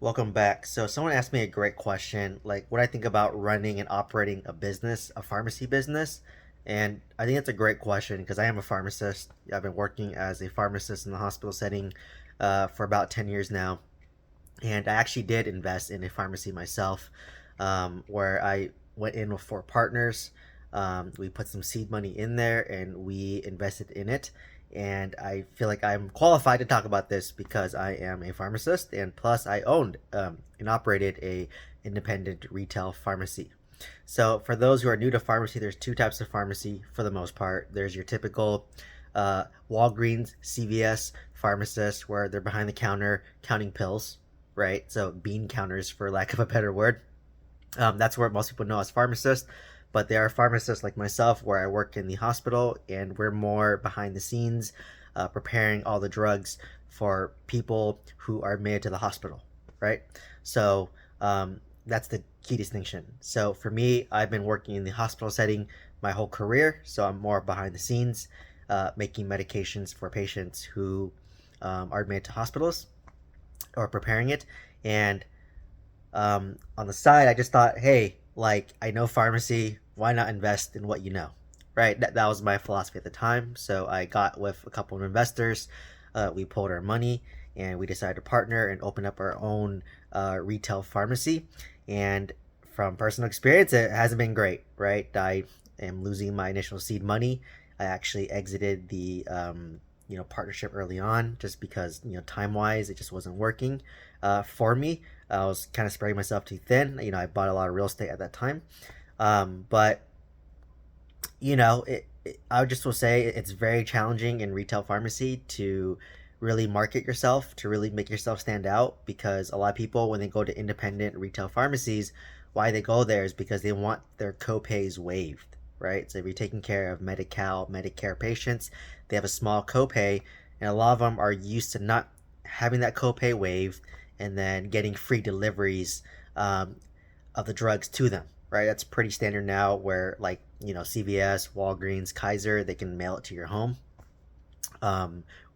Welcome back. So, someone asked me a great question, like what I think about running and operating a business, a pharmacy business. And I think it's a great question because I am a pharmacist. I've been working as a pharmacist in the hospital setting for about 10 years now. And I actually did invest in a pharmacy myself, where I went in with four partners. We put some seed money in there and we invested in it. And I feel like I'm qualified to talk about this because I am a pharmacist, and plus I owned and operated a independent retail pharmacy. So for those who are new to pharmacy, there's two types of pharmacy for the most part. There's your typical Walgreens, CVS pharmacist, where they're behind the counter counting pills, right? So bean counters, for lack of a better word. That's where most people know as pharmacists. But there are pharmacists like myself where I work in the hospital and we're more behind the scenes, preparing all the drugs for people who are made to the hospital, right? So that's the key distinction. So for me, I've been working in the hospital setting my whole career, so I'm more behind the scenes, making medications for patients who are made to hospitals or preparing it. And on the side, I just thought, hey, like I know pharmacy, why not invest in what you know, right? That was my philosophy at the time. So I got with a couple of investors. We pulled our money and we decided to partner and open up our own retail pharmacy. And from personal experience, it hasn't been great, right? I am losing my initial seed money. I actually exited the partnership early on just because time wise it just wasn't working for me. I was kind of spreading myself too thin. I bought a lot of real estate at that time, but I just will say it's very challenging in retail pharmacy to really market yourself, to really make yourself stand out, because a lot of people, when they go to independent retail pharmacies, why they go there is because they want their copays waived, right? So if you're taking care of Medi-Cal, Medicare patients, they have a small copay, and a lot of them are used to not having that copay waived and then getting free deliveries of the drugs to them, right? That's pretty standard now where, like, CVS, Walgreens, Kaiser, they can mail it to your home.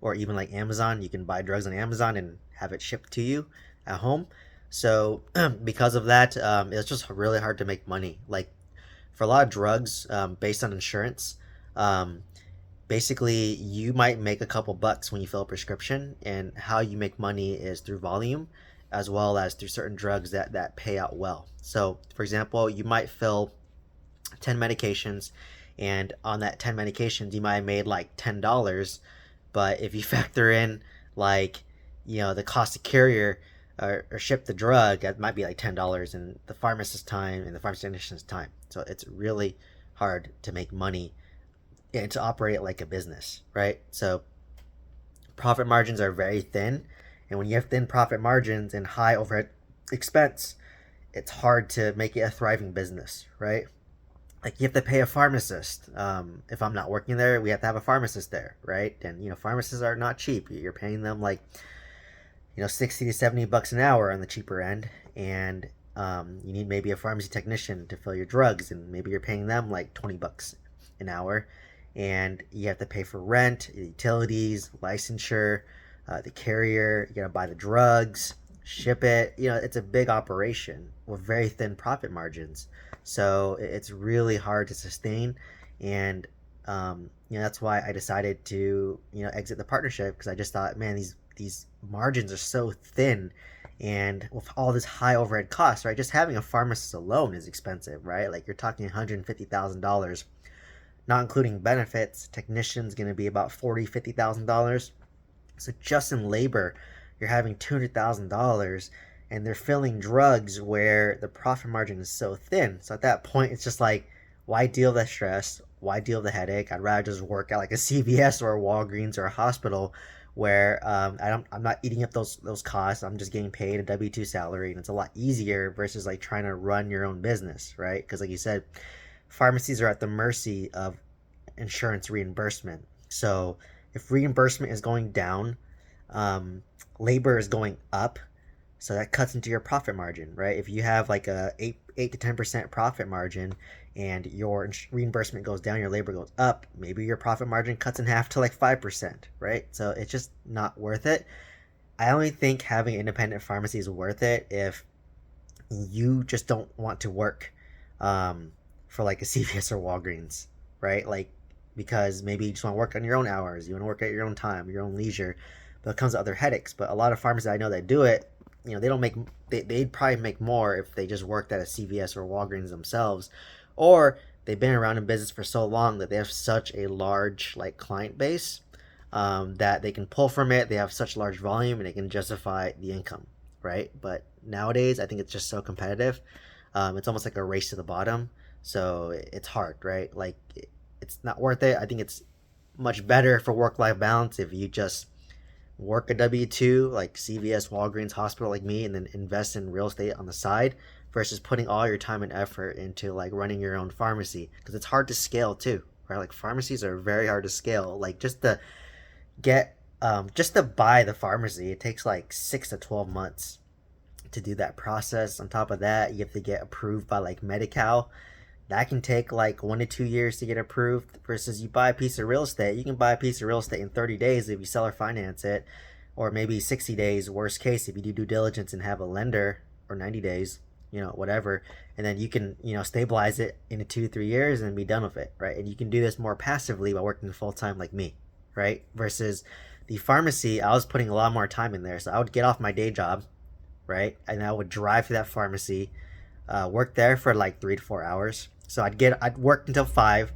Or even like Amazon, you can buy drugs on Amazon and have it shipped to you at home. So because of that, it's just really hard to make money. Like for a lot of drugs, based on insurance, um, basically you might make a couple bucks when you fill a prescription, and how you make money is through volume as well as through certain drugs that pay out well. So for example, you might fill 10 medications, and on that 10 medications you might have made like $10. But if you factor in, like, the cost to carrier or ship the drug, it might be like $10, and the pharmacist's time and the pharmacy technician's time. So it's really hard to make money and to operate it like a business, right? So profit margins are very thin, and when you have thin profit margins and high overhead expense, it's hard to make it a thriving business, right? Like you have to pay a pharmacist. If I'm not working there, we have to have a pharmacist there, right? And pharmacists are not cheap. You're paying them like 60 to 70 bucks an hour on the cheaper end, and you need maybe a pharmacy technician to fill your drugs, and maybe you're paying them like 20 bucks an hour, and you have to pay for rent, utilities, licensure, the carrier. You gotta buy the drugs, ship it. It's a big operation with very thin profit margins, so it's really hard to sustain. And that's why I decided to exit the partnership, because I just thought, man, these margins are so thin, and with all this high overhead costs, right? Just having a pharmacist alone is expensive, right? Like you're talking $150,000, not including benefits. Technician's going to be about $40,000 to $50,000. So just in labor, you're having $200,000, and they're filling drugs where the profit margin is so thin. So at that point, it's just like, why deal with the stress? Why deal with the headache? I'd rather just work at like a CVS or a Walgreens or a hospital where I'm not eating up those costs. I'm just getting paid a W-2 salary, and it's a lot easier versus like trying to run your own business, right? Because like you said, pharmacies are at the mercy of insurance reimbursement. So if reimbursement is going down, labor is going up, so that cuts into your profit margin, right? If you have like a 8 to 10% profit margin, and your reimbursement goes down, your labor goes up, maybe your profit margin cuts in half to like 5%, right? So it's just not worth it. I only think having an independent pharmacy is worth it if you just don't want to work um, for like a CVS or Walgreens, right? Like, because maybe you just want to work on your own hours, you want to work at your own time, your own leisure, but it comes with other headaches. But a lot of farmers that I know that do it, they don't make, they'd probably make more if they just worked at a CVS or Walgreens themselves, or they've been around in business for so long that they have such a large like client base that they can pull from it. They have such large volume and they can justify the income, right? But nowadays, I think it's just so competitive. It's almost like a race to the bottom. So it's hard, right? Like it's not worth it. I think it's much better for work-life balance if you just work a W-2 like CVS, Walgreens, hospital like me, and then invest in real estate on the side versus putting all your time and effort into like running your own pharmacy because it's hard to scale too, right? Like pharmacies are very hard to scale. Like just to buy the pharmacy, it takes like 6 to 12 months to do that process. On top of that, you have to get approved by like Medi-Cal. That can take like 1 to 2 years to get approved. Versus you buy a piece of real estate, you can buy a piece of real estate in 30 days if you sell or finance it, or maybe 60 days, worst case, if you do due diligence and have a lender, or 90 days, whatever. And then you can, stabilize it in 2 to 3 years and be done with it, right? And you can do this more passively by working full time like me, right? Versus the pharmacy, I was putting a lot more time in there. So I would get off my day job, right? And I would drive to that pharmacy, work there for like 3 to 4 hours. So I'd work until 5,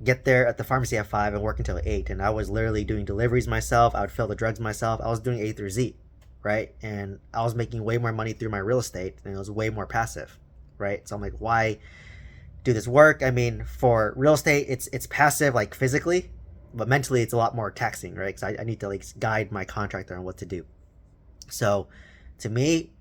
get there at the pharmacy at 5, and work until 8. And I was literally doing deliveries myself. I would fill the drugs myself. I was doing A through Z, right? And I was making way more money through my real estate, and it was way more passive, right? So I'm like, why do this work? I mean, for real estate, it's passive like physically, but mentally it's a lot more taxing, right? Because I need to like guide my contractor on what to do. So to me,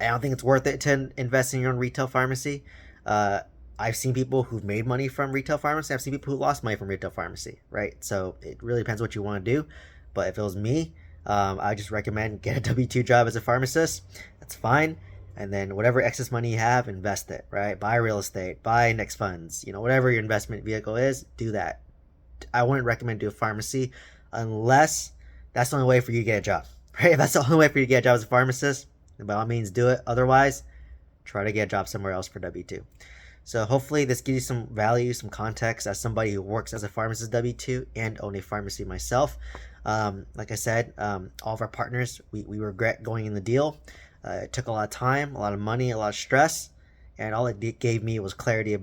I don't think it's worth it to invest in your own retail pharmacy. Uh, I've seen people who've made money from retail pharmacy. I've seen people who lost money from retail pharmacy, right? So it really depends what you want to do. But if it was me, I just recommend get a W-2 job as a pharmacist. That's fine. And then whatever excess money you have, invest it, right? Buy real estate, buy index funds, whatever your investment vehicle is, do that. I wouldn't recommend do a pharmacy unless that's the only way for you to get a job, right? If that's the only way for you to get a job as a pharmacist, then by all means do it. Otherwise, try to get a job somewhere else for W-2. So hopefully this gives you some value, some context as somebody who works as a pharmacist W-2 and own a pharmacy myself. Like I said, all of our partners, we regret going in the deal. It took a lot of time, a lot of money, a lot of stress, and all it gave me was clarity about